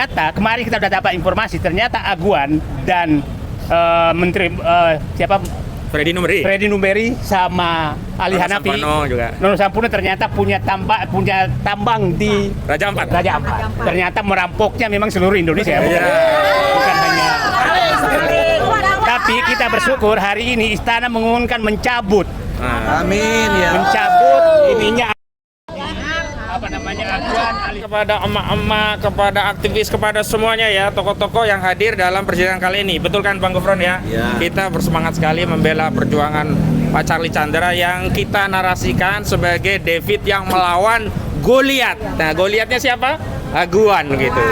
Ternyata kemarin kita sudah dapat informasi, ternyata Aguan dan Menteri siapa Freddy Numberi sama Ali Hanafi Nono Sampurno ternyata punya tambang di Raja Ampat. Ternyata merampoknya memang seluruh Indonesia. Bukan hanya. Tapi kita bersyukur hari ini istana mengumumkan mencabut. Amin ya. Mencabut ininya Aguan, Kepada emak-emak, kepada aktivis, kepada semuanya ya, tokoh-tokoh yang hadir dalam persidangan kali ini. Betul kan Bang Gufron ya? Kita bersemangat sekali membela perjuangan Pak Charlie Chandra yang kita narasikan sebagai David yang melawan Goliat. Nah, Goliatnya siapa? Aguan gitu.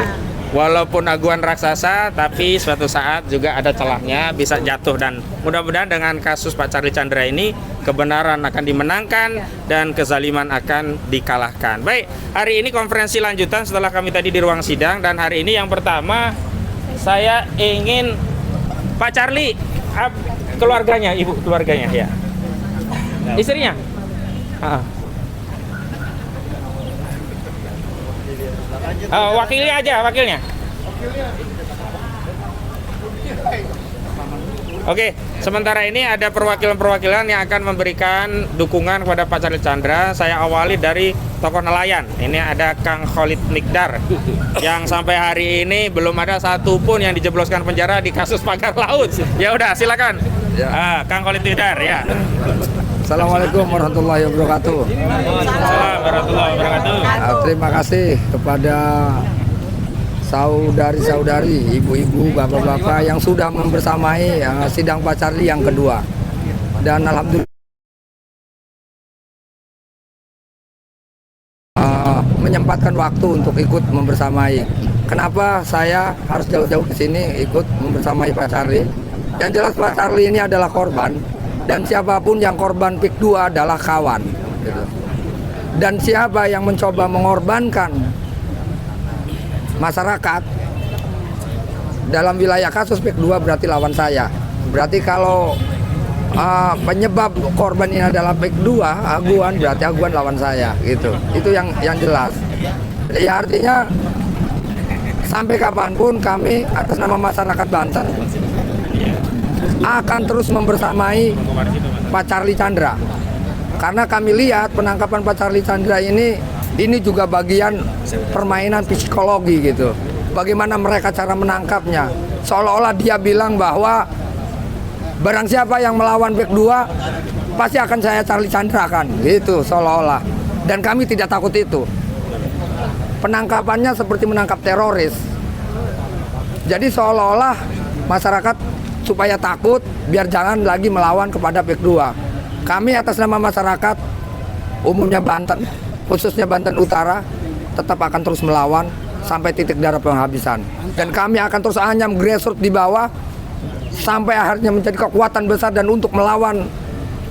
Walaupun Aguan raksasa, tapi suatu saat juga ada celahnya, bisa jatuh. Dan mudah-mudahan dengan kasus Pak Charlie Chandra ini, kebenaran akan dimenangkan dan kezaliman akan dikalahkan. Baik, hari ini konferensi lanjutan setelah kami tadi di ruang sidang. Dan hari ini yang pertama, saya ingin Pak Charlie, keluarganya, ibu keluarganya ya, istrinya. Wakilnya aja, wakilnya. Oke, sementara ini ada perwakilan-perwakilan yang akan memberikan dukungan kepada Pak Charlie Chandra. Saya awali dari tokoh nelayan. Ini ada Kang Khalid Mikdar yang sampai hari ini belum ada satupun yang dijebloskan penjara di kasus pagar laut. Ya udah, silakan. Kang Khalid Mikdar ya. Assalamualaikum warahmatullahi wabarakatuh. Assalamualaikum warahmatullahi wabarakatuh. Terima kasih kepada saudari-saudari, ibu-ibu, bapak-bapak yang sudah membersamai sidang Pak Charlie yang kedua. Dan alhamdulillah menyempatkan waktu untuk ikut membersamai. Kenapa saya harus jauh-jauh ke sini ikut membersamai Pak Charlie? Yang jelas Pak Charlie ini adalah korban. Dan siapapun yang korban PIK 2 adalah kawan gitu. Dan siapa yang mencoba mengorbankan masyarakat dalam wilayah kasus PIK 2 berarti lawan saya. Berarti kalau penyebab korban ini adalah PIK 2 Aguan, berarti Aguan lawan saya gitu. Itu yang jelas. Ya artinya sampai kapanpun kami atas nama masyarakat Banten akan terus membersamai Pak Charlie Chandra, karena kami lihat penangkapan Pak Charlie Chandra ini juga bagian permainan psikologi gitu. Bagaimana mereka cara menangkapnya, seolah-olah dia bilang bahwa barang siapa yang melawan PIK 2 pasti akan saya Charlie Chandra kan gitu, seolah-olah. Dan kami tidak takut itu. Penangkapannya seperti menangkap teroris. Jadi seolah-olah masyarakat supaya takut, biar jangan lagi melawan kepada PIK 2. Kami atas nama masyarakat umumnya Banten, khususnya Banten Utara, tetap akan terus melawan sampai titik darah penghabisan. Dan kami akan terus anyam grassroots di bawah sampai akhirnya menjadi kekuatan besar dan untuk melawan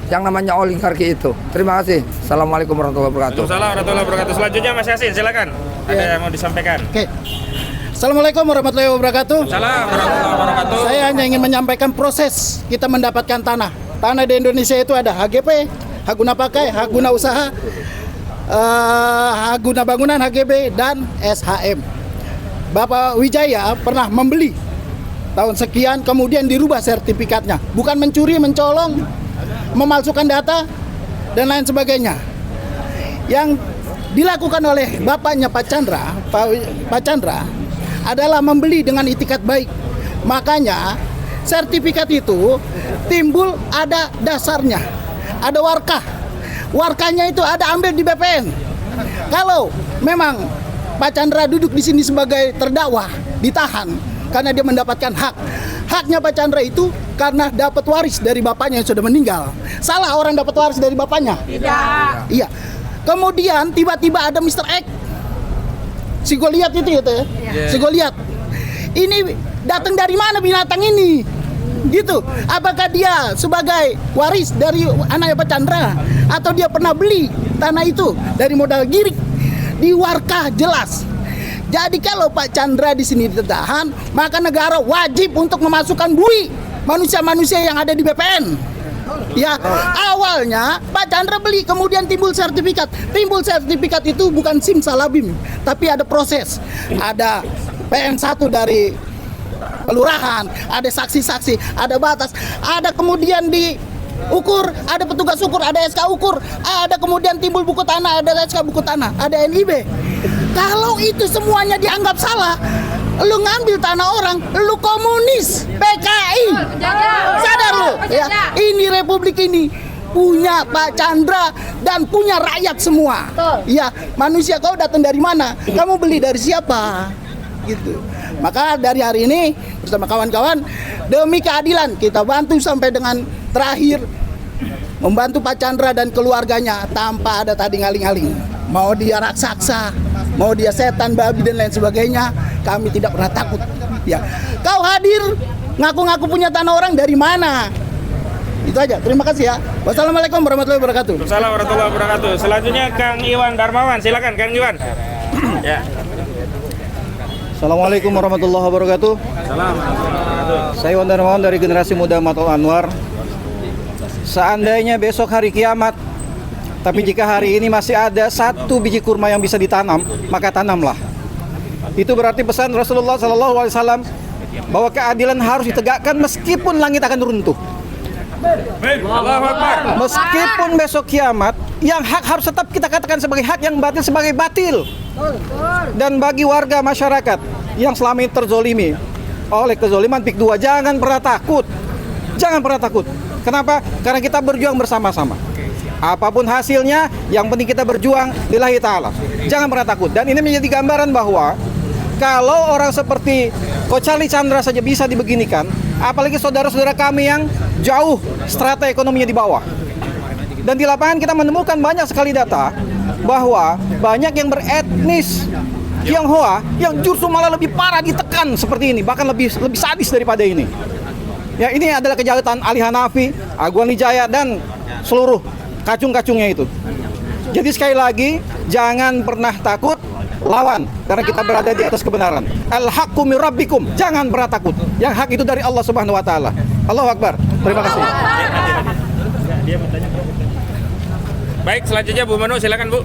yang namanya oligarki itu. Terima kasih. Assalamualaikum warahmatullahi wabarakatuh. Waalaikumsalam warahmatullahi wabarakatuh. Selanjutnya Mas Yasin, silakan. Ada yang mau disampaikan? Oke. Assalamualaikum warahmatullahi wabarakatuh. Assalamualaikum warahmatullahi wabarakatuh. Saya hanya ingin menyampaikan proses kita mendapatkan tanah. Tanah di Indonesia itu ada HGP, hak guna pakai, hak guna usaha, hak guna bangunan, HGB, dan SHM. Bapak Wijaya pernah membeli tahun sekian, kemudian dirubah sertifikatnya. Bukan mencuri, mencolong, memalsukan data, dan lain sebagainya. Yang dilakukan oleh bapaknya Pak Chandra adalah membeli dengan itikat baik. Makanya sertifikat itu timbul ada dasarnya, ada warkah. Warkahnya itu ada ambil di BPN. Kalau memang Pak Chandra duduk di sini sebagai terdakwa, ditahan karena dia mendapatkan hak. Haknya Pak Chandra itu karena dapat waris dari bapaknya yang sudah meninggal. Salah orang dapat waris dari bapaknya? Tidak. Iya. Kemudian tiba-tiba ada Mr. X. Si Goliat itu ya, si Goliat. Ini datang dari mana binatang ini? Gitu. Apakah dia sebagai waris dari anaknya Pak Chandra atau dia pernah beli tanah itu dari modal girik? Di warkah jelas. Jadi kalau Pak Chandra di sini ditahan, maka negara wajib untuk memasukkan bui manusia-manusia yang ada di BPN. Ya, awalnya Pak Chandra beli, kemudian timbul sertifikat. Timbul sertifikat itu bukan simsalabim, tapi ada proses. Ada PN1 dari kelurahan, ada saksi-saksi, ada batas, ada kemudian diukur, ada petugas ukur, ada SK ukur, ada kemudian timbul buku tanah, ada SK buku tanah, ada NIB. Kalau itu semuanya dianggap salah, lu ngambil tanah orang, lu komunis, PKI. Sadar lu, ya. Ini republik ini punya Pak Chandra dan punya rakyat semua. Ya, manusia kau datang dari mana? Kamu beli dari siapa? Gitu. Maka dari hari ini bersama kawan-kawan demi keadilan kita bantu sampai dengan terakhir membantu Pak Chandra dan keluarganya tanpa ada tadi ngaling-ngaling. Mau dia raksasa, mau dia setan, babi dan lain sebagainya, kami tidak pernah takut. Ya, kau hadir ngaku-ngaku punya tanah orang dari mana? Itu aja. Terima kasih ya. Wassalamualaikum warahmatullahi wabarakatuh. Waalaikumsalam warahmatullahi wabarakatuh. Selanjutnya Kang Iwan Darmawan, silakan Kang Iwan. Ya. Assalamualaikum warahmatullahi wabarakatuh. Saya Iwan Darmawan dari generasi muda Matul Anwar. Seandainya besok hari kiamat, tapi jika hari ini masih ada 1 biji kurma yang bisa ditanam, maka tanamlah. Itu berarti pesan Rasulullah SAW bahwa keadilan harus ditegakkan meskipun langit akan runtuh. Allahu Akbar. Meskipun besok kiamat, yang hak harus tetap kita katakan sebagai hak, yang batil sebagai batil. Dan bagi warga masyarakat yang selama ini terzolimi oleh kezoliman PIK 2, jangan pernah takut. Jangan pernah takut. Kenapa? Karena kita berjuang bersama-sama. Apapun hasilnya, yang penting kita berjuang lillahi ta'ala. Jangan pernah takut. Dan ini menjadi gambaran bahwa kalau orang seperti Coach Charlie Chandra saja bisa dibeginikan, apalagi saudara-saudara kami yang jauh strata ekonominya di bawah. Dan di lapangan kita menemukan banyak sekali data bahwa banyak yang beretnis Tionghoa yang justru malah lebih parah ditekan seperti ini, bahkan lebih sadis daripada ini. Ya, ini adalah kejahatan Ali Hanafi, Aguan Wijaya dan seluruh kacung-kacungnya itu. Jadi sekali lagi, jangan pernah takut, lawan, karena kita berada di atas kebenaran. Al-haqqu min rabbikum, jangan pernah takut. Yang hak itu dari Allah Subhanahu wa taala. Allahu Akbar. Terima kasih. Baik, selanjutnya Bu Manu, silakan Bu.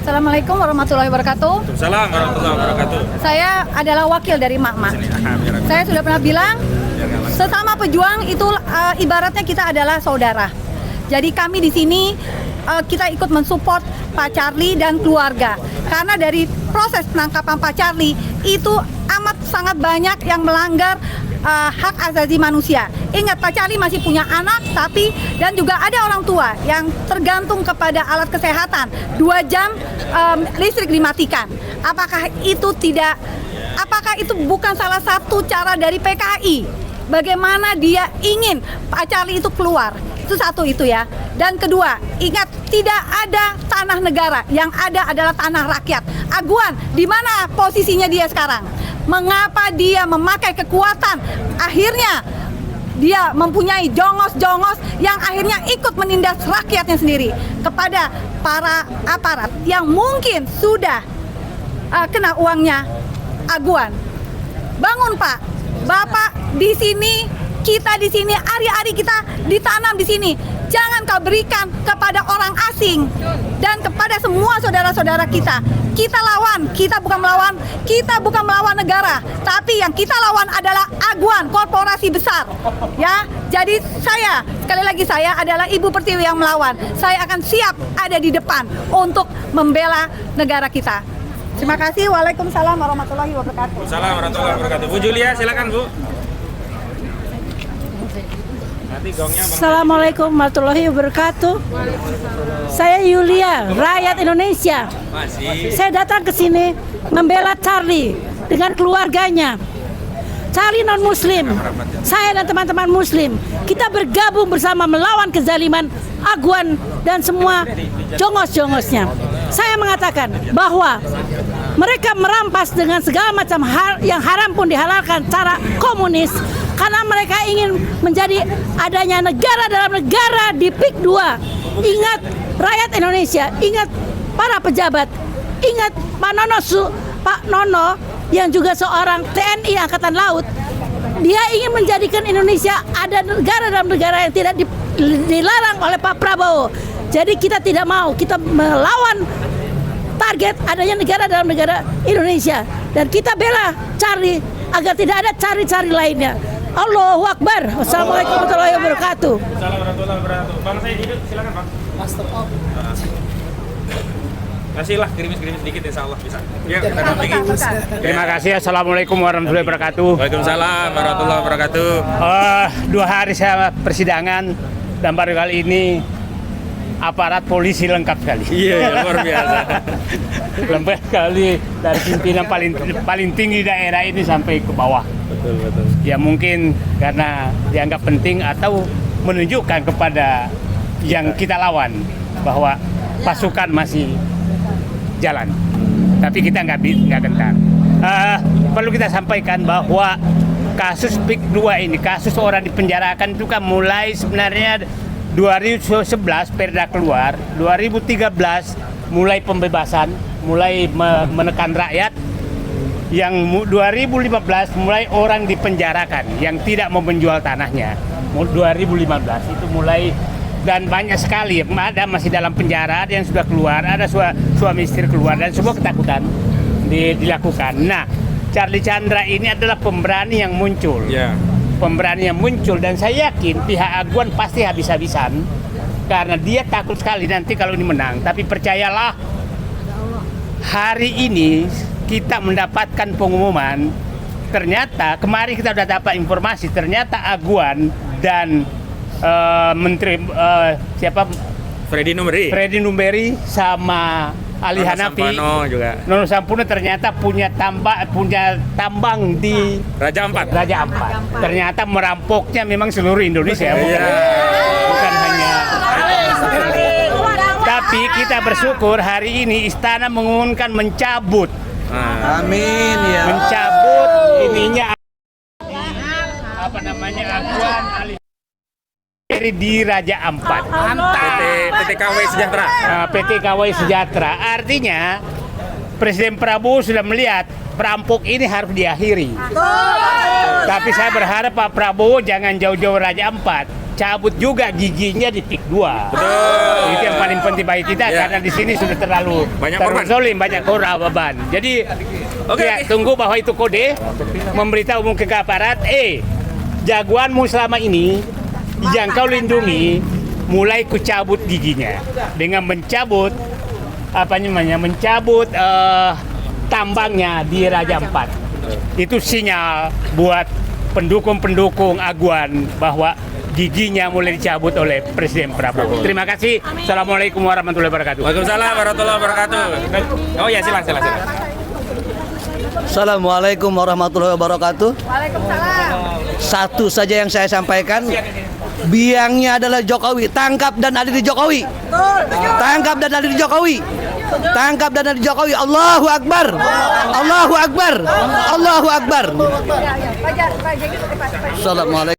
Assalamualaikum warahmatullahi wabarakatuh. Waalaikumsalam warahmatullahi wabarakatuh. Saya adalah wakil dari Mak-Mak. Saya sudah pernah bilang, sesama pejuang itu ibaratnya kita adalah saudara. Jadi kami di sini kita ikut mensupport Pak Charlie dan keluarga. Karena dari proses penangkapan Pak Charlie itu amat sangat banyak yang melanggar hak asasi manusia. Ingat, Pak Charlie masih punya anak, dan juga ada orang tua yang tergantung kepada alat kesehatan. 2 jam listrik dimatikan. Apakah itu bukan salah satu cara dari PKI? Bagaimana dia ingin Pak Charlie itu keluar? Itu satu itu ya. Dan kedua, ingat, tidak ada tanah negara, yang ada adalah tanah rakyat. Aguan, di mana posisinya dia sekarang? Mengapa dia memakai kekuatan? Akhirnya dia mempunyai jongos-jongos yang akhirnya ikut menindas rakyatnya sendiri. Kepada para aparat yang mungkin sudah kena uangnya Aguan. Bangun Pak, Bapak di sini, kita di sini, ari-ari kita ditanam di sini. Jangan kau berikan kepada orang asing dan kepada semua saudara-saudara kita. Kita lawan, kita bukan melawan negara, tapi yang kita lawan adalah Aguan, korporasi besar. Ya, jadi sekali lagi saya adalah Ibu Pertiwi yang melawan. Saya akan siap ada di depan untuk membela negara kita. Terima kasih. Waalaikumsalam warahmatullahi wabarakatuh. Waalaikumsalam warahmatullahi wabarakatuh. Bu Julia, silakan Bu. Assalamualaikum warahmatullahi wabarakatuh. Saya Yulia, rakyat Indonesia. Saya datang ke sini membela Charlie dengan keluarganya. Charlie non muslim, saya dan teman-teman muslim, kita bergabung bersama melawan kezaliman Aguan dan semua jongos-jongosnya. Saya mengatakan bahwa mereka merampas dengan segala macam hal yang haram pun dihalalkan cara komunis, karena mereka ingin menjadi adanya negara dalam negara di PIK 2. Ingat rakyat Indonesia, ingat para pejabat, ingat Pak Nono yang juga seorang TNI Angkatan Laut. Dia ingin menjadikan Indonesia ada negara dalam negara yang tidak dilarang oleh Pak Prabowo. Jadi kita tidak mau, kita melawan target adanya negara dalam negara Indonesia. Dan kita bela Charlie agar tidak ada Charlie lainnya. Allahu Akbar. Wassalamualaikum warahmatullahi wabarakatuh. Assalamualaikum warahmatullahi wabarakatuh. Bang saya hidup, silakan Bang. Kasihlah gerimis-gerimis dikit insya Allah bisa. Ya, kita dampingi. Terima kasih. Assalamualaikum warahmatullahi wabarakatuh. Waalaikumsalam warahmatullahi wabarakatuh. 2 hari saya persidangan dan baru kali ini aparat polisi lengkap sekali. Iya, luar biasa. Lengkap sekali dari pimpinan paling tinggi daerah ini sampai ke bawah. Betul. Ya mungkin karena dianggap penting atau menunjukkan kepada yang kita lawan bahwa pasukan masih jalan, tapi kita nggak gentar. Perlu kita sampaikan bahwa kasus PIK 2 ini, kasus orang dipenjarakan itu kan mulai sebenarnya 2011 Perda keluar, 2013 mulai pembebasan, mulai menekan rakyat, yang 2015 mulai orang dipenjarakan yang tidak mau menjual tanahnya. 2015 itu mulai. Dan banyak sekali, ada masih dalam penjara, ada yang sudah keluar, ada suami istri keluar, dan semua ketakutan dilakukan. Nah, Charlie Chandra ini adalah pemberani yang muncul. Pemberani yang muncul, dan saya yakin pihak Aguan pasti habis-habisan karena dia takut sekali nanti kalau ini menang. Tapi percayalah, hari ini kita mendapatkan pengumuman, ternyata kemarin kita sudah dapat informasi, ternyata Aguan dan Menteri Freddy Numberi sama Ali Hanafi Nono Sampurna ternyata punya tambang di Raja Ampat. Ternyata merampoknya memang seluruh Indonesia, bukan hanya. Tapi kita bersyukur hari ini istana mengumumkan mencabut. Amin ya. Mencabut ininya Aguan Ali di Raja Ampat. PT KW Sejahtera. PT KW Sejahtera. Artinya Presiden Prabowo sudah melihat perampok ini harus diakhiri. Tapi saya berharap Pak Prabowo jangan jauh-jauh Raja Ampat, cabut juga giginya di PIK 2. Itu yang paling penting bagi kita karena di sini sudah terlalu zolim, banyak korban. Jadi tunggu bahwa itu kode memberitahu ke aparat, jagoanmu selama ini yang kau lindungi mulai kucabut giginya dengan mencabut tambangnya di Raja Ampat. Itu sinyal buat pendukung-pendukung Aguan bahwa giginya mulai dicabut oleh Presiden Prabowo. Terima kasih. Assalamualaikum warahmatullahi wabarakatuh. Waalaikumsalam warahmatullahi wabarakatuh. Oh ya, silakan. Assalamualaikum warahmatullahi wabarakatuh. Waalaikumsalam. Satu saja yang saya sampaikan, biangnya adalah Jokowi. Tangkap dan adili Jokowi. Tangkap dan adili Jokowi. Tangkap dan adili Jokowi. Allahu Akbar. Allahu Akbar. Allahu Akbar. Assalamualaikum.